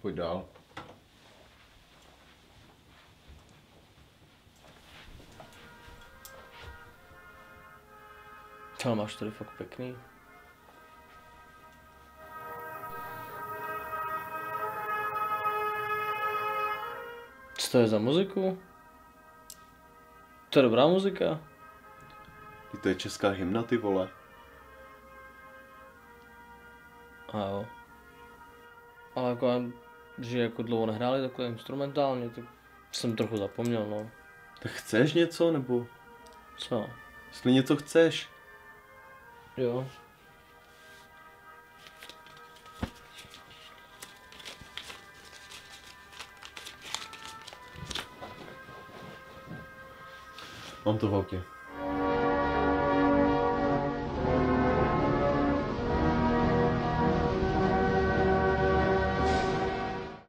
Pojď dál. Ale máš tady fakt pěkný. Co to je za muziku? To je dobrá muzika. To je česká hymna, ty vole. A jo. Ale jako, že jako dlouho nehráli takhle instrumentálně, tak jsem trochu zapomněl, no. Tak chceš něco, nebo? Co? Jestli něco chceš. Jo. Mám to v autě.